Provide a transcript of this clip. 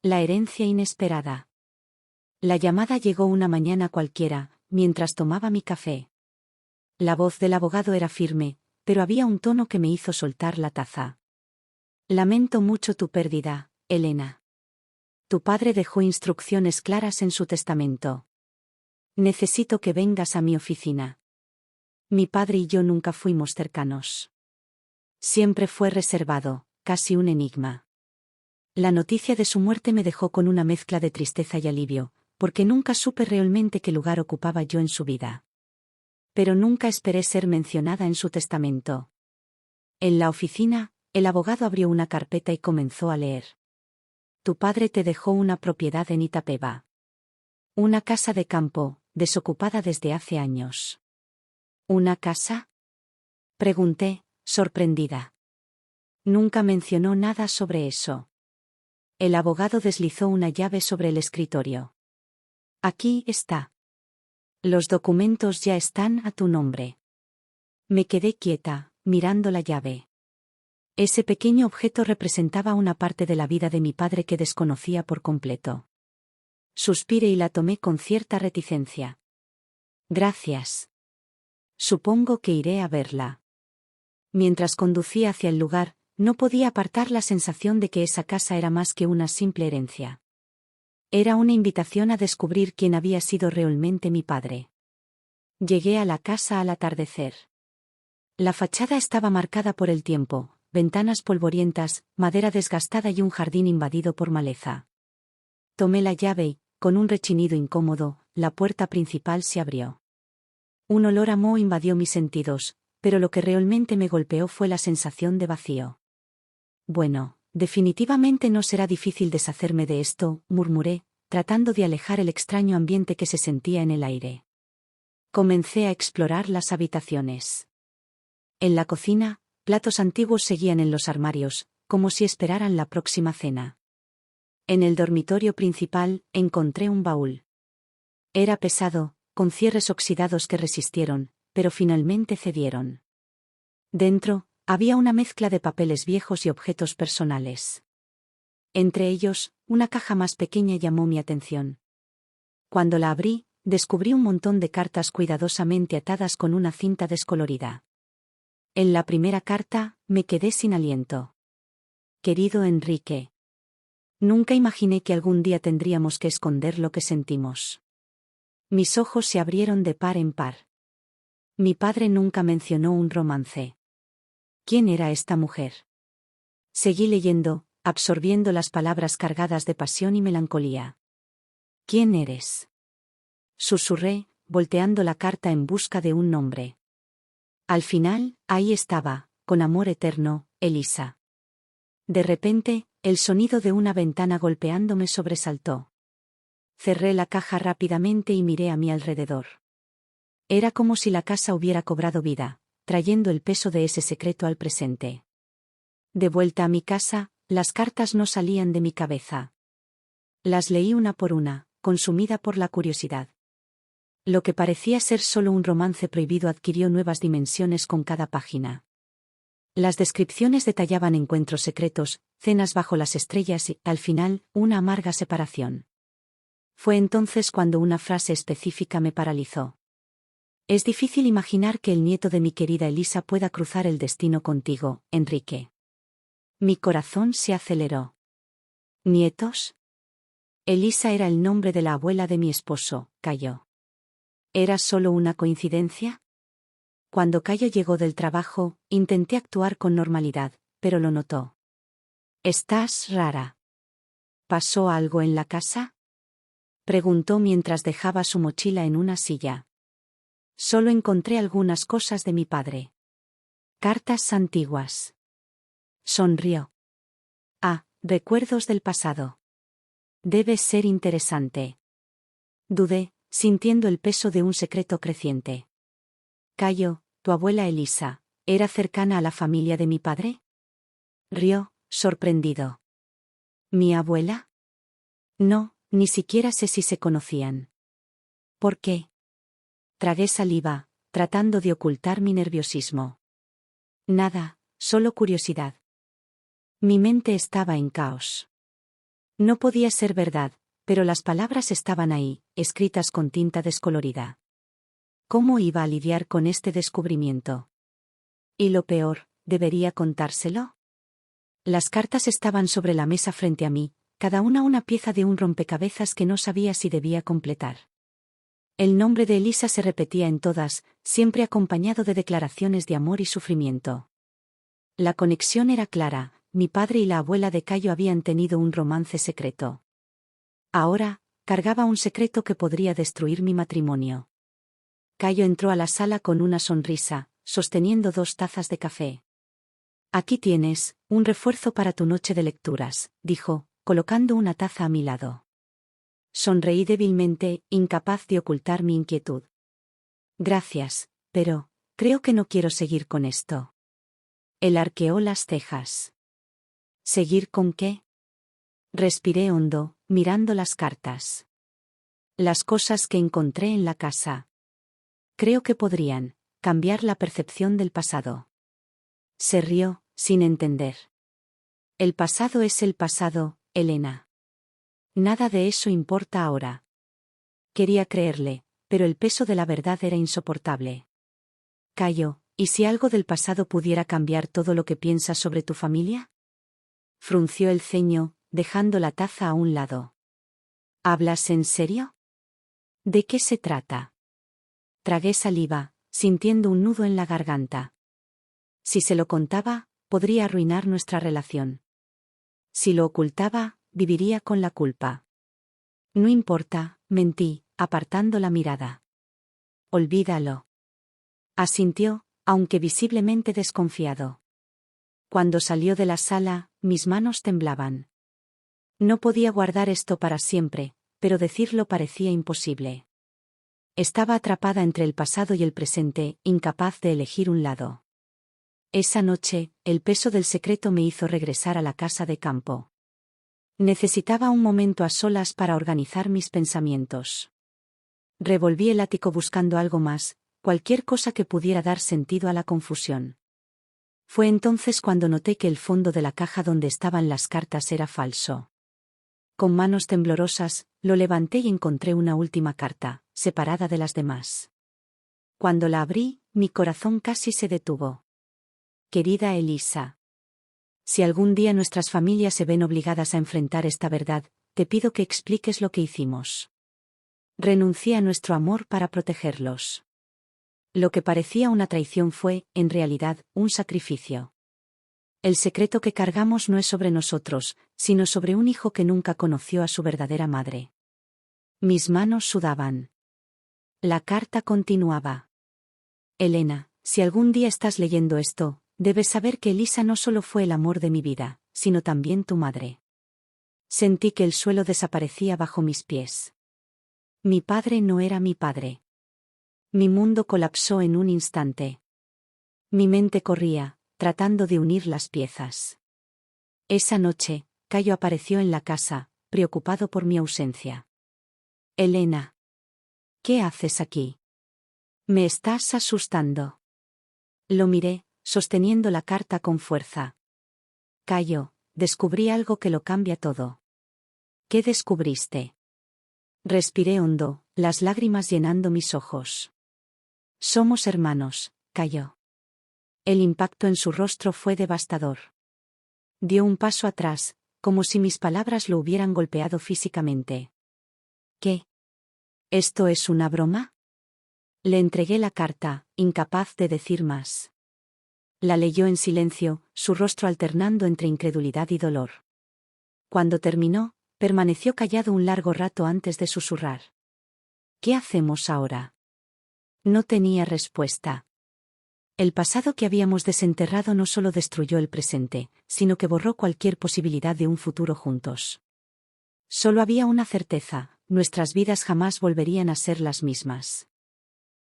La herencia inesperada. La llamada llegó una mañana cualquiera, mientras tomaba mi café. La voz del abogado era firme, pero había un tono que me hizo soltar la taza. Lamento mucho tu pérdida, Elena. Tu padre dejó instrucciones claras en su testamento. Necesito que vengas a mi oficina. Mi padre y yo nunca fuimos cercanos. Siempre fue reservado, casi un enigma. La noticia de su muerte me dejó con una mezcla de tristeza y alivio, porque nunca supe realmente qué lugar ocupaba yo en su vida. Pero nunca esperé ser mencionada en su testamento. En la oficina, el abogado abrió una carpeta y comenzó a leer. Tu padre te dejó una propiedad en Itapeva. Una casa de campo, desocupada desde hace años. ¿Una casa? Pregunté, sorprendida. Nunca mencionó nada sobre eso. El abogado deslizó una llave sobre el escritorio. Aquí está. Los documentos ya están a tu nombre. Me quedé quieta, mirando la llave. Ese pequeño objeto representaba una parte de la vida de mi padre que desconocía por completo. Suspiré y la tomé con cierta reticencia. Gracias. Supongo que iré a verla. Mientras conducía hacia el lugar, no podía apartar la sensación de que esa casa era más que una simple herencia. Era una invitación a descubrir quién había sido realmente mi padre. Llegué a la casa al atardecer. La fachada estaba marcada por el tiempo, ventanas polvorientas, madera desgastada y un jardín invadido por maleza. Tomé la llave y, con un rechinido incómodo, la puerta principal se abrió. Un olor a moho invadió mis sentidos, pero lo que realmente me golpeó fue la sensación de vacío. Bueno, definitivamente no será difícil deshacerme de esto, murmuré, tratando de alejar el extraño ambiente que se sentía en el aire. Comencé a explorar las habitaciones. En la cocina, platos antiguos seguían en los armarios, como si esperaran la próxima cena. En el dormitorio principal, encontré un baúl. Era pesado, con cierres oxidados que resistieron, pero finalmente cedieron. Dentro, había una mezcla de papeles viejos y objetos personales. Entre ellos, una caja más pequeña llamó mi atención. Cuando la abrí, descubrí un montón de cartas cuidadosamente atadas con una cinta descolorida. En la primera carta, me quedé sin aliento. Querido Enrique. Nunca imaginé que algún día tendríamos que esconder lo que sentimos. Mis ojos se abrieron de par en par. Mi padre nunca mencionó un romance. ¿Quién era esta mujer? Seguí leyendo, absorbiendo las palabras cargadas de pasión y melancolía. ¿Quién eres? Susurré, volteando la carta en busca de un nombre. Al final, ahí estaba, con amor eterno, Elisa. De repente, el sonido de una ventana golpeando me sobresaltó. Cerré la caja rápidamente y miré a mi alrededor. Era como si la casa hubiera cobrado vida, trayendo el peso de ese secreto al presente. De vuelta a mi casa, las cartas no salían de mi cabeza. Las leí una por una, consumida por la curiosidad. Lo que parecía ser solo un romance prohibido adquirió nuevas dimensiones con cada página. Las descripciones detallaban encuentros secretos, cenas bajo las estrellas y, al final, una amarga separación. Fue entonces cuando una frase específica me paralizó. Es difícil imaginar que el nieto de mi querida Elisa pueda cruzar el destino contigo, Enrique. Mi corazón se aceleró. ¿Nietos? Elisa era el nombre de la abuela de mi esposo, Cayo. ¿Era solo una coincidencia? Cuando Cayo llegó del trabajo, intenté actuar con normalidad, pero lo notó. «Estás rara». ¿Pasó algo en la casa?, preguntó mientras dejaba su mochila en una silla. Solo encontré algunas cosas de mi padre. Cartas antiguas. Sonrió. Ah, recuerdos del pasado. Debe ser interesante. Dudé, sintiendo el peso de un secreto creciente. Cayo, tu abuela Elisa, ¿era cercana a la familia de mi padre? Rió, sorprendido. ¿Mi abuela? No, ni siquiera sé si se conocían. ¿Por qué? Tragué saliva, tratando de ocultar mi nerviosismo. Nada, solo curiosidad. Mi mente estaba en caos. No podía ser verdad, pero las palabras estaban ahí, escritas con tinta descolorida. ¿Cómo iba a lidiar con este descubrimiento? Y lo peor, ¿debería contárselo? Las cartas estaban sobre la mesa frente a mí, cada una pieza de un rompecabezas que no sabía si debía completar. El nombre de Elisa se repetía en todas, siempre acompañado de declaraciones de amor y sufrimiento. La conexión era clara, mi padre y la abuela de Cayo habían tenido un romance secreto. Ahora, cargaba un secreto que podría destruir mi matrimonio. Cayo entró a la sala con una sonrisa, sosteniendo 2 tazas de café. Aquí tienes, un refuerzo para tu noche de lecturas, dijo, colocando una taza a mi lado. Sonreí débilmente, incapaz de ocultar mi inquietud. Gracias, pero creo que no quiero seguir con esto. Él arqueó las cejas. ¿Seguir con qué? Respiré hondo, mirando las cartas. Las cosas que encontré en la casa. Creo que podrían cambiar la percepción del pasado. Se rió, sin entender. El pasado es el pasado, Elena. Nada de eso importa ahora. Quería creerle, pero el peso de la verdad era insoportable. Cayo, ¿y si algo del pasado pudiera cambiar todo lo que piensas sobre tu familia? Frunció el ceño, dejando la taza a un lado. ¿Hablas en serio? ¿De qué se trata? Tragué saliva, sintiendo un nudo en la garganta. Si se lo contaba, podría arruinar nuestra relación. Si lo ocultaba, viviría con la culpa. No importa, mentí, apartando la mirada. Olvídalo. Asintió, aunque visiblemente desconfiado. Cuando salió de la sala, mis manos temblaban. No podía guardar esto para siempre, pero decirlo parecía imposible. Estaba atrapada entre el pasado y el presente, incapaz de elegir un lado. Esa noche, el peso del secreto me hizo regresar a la casa de campo. Necesitaba un momento a solas para organizar mis pensamientos. Revolví el ático buscando algo más, cualquier cosa que pudiera dar sentido a la confusión. Fue entonces cuando noté que el fondo de la caja donde estaban las cartas era falso. Con manos temblorosas, lo levanté y encontré una última carta, separada de las demás. Cuando la abrí, mi corazón casi se detuvo. Querida Elisa. Si algún día nuestras familias se ven obligadas a enfrentar esta verdad, te pido que expliques lo que hicimos. Renuncié a nuestro amor para protegerlos. Lo que parecía una traición fue, en realidad, un sacrificio. El secreto que cargamos no es sobre nosotros, sino sobre un hijo que nunca conoció a su verdadera madre. Mis manos sudaban. La carta continuaba. Elena, si algún día estás leyendo esto, debes saber que Elisa no solo fue el amor de mi vida, sino también tu madre. Sentí que el suelo desaparecía bajo mis pies. Mi padre no era mi padre. Mi mundo colapsó en un instante. Mi mente corría, tratando de unir las piezas. Esa noche, Cayo apareció en la casa, preocupado por mi ausencia. Elena. ¿Qué haces aquí? Me estás asustando. Lo miré, sosteniendo la carta con fuerza. Cayo, descubrí algo que lo cambia todo. ¿Qué descubriste? Respiré hondo, las lágrimas llenando mis ojos. Somos hermanos, Cayo. El impacto en su rostro fue devastador. Dio un paso atrás, como si mis palabras lo hubieran golpeado físicamente. ¿Qué? ¿Esto es una broma? Le entregué la carta, incapaz de decir más. La leyó en silencio, su rostro alternando entre incredulidad y dolor. Cuando terminó, permaneció callado un largo rato antes de susurrar. ¿Qué hacemos ahora? No tenía respuesta. El pasado que habíamos desenterrado no solo destruyó el presente, sino que borró cualquier posibilidad de un futuro juntos. Solo había una certeza, nuestras vidas jamás volverían a ser las mismas.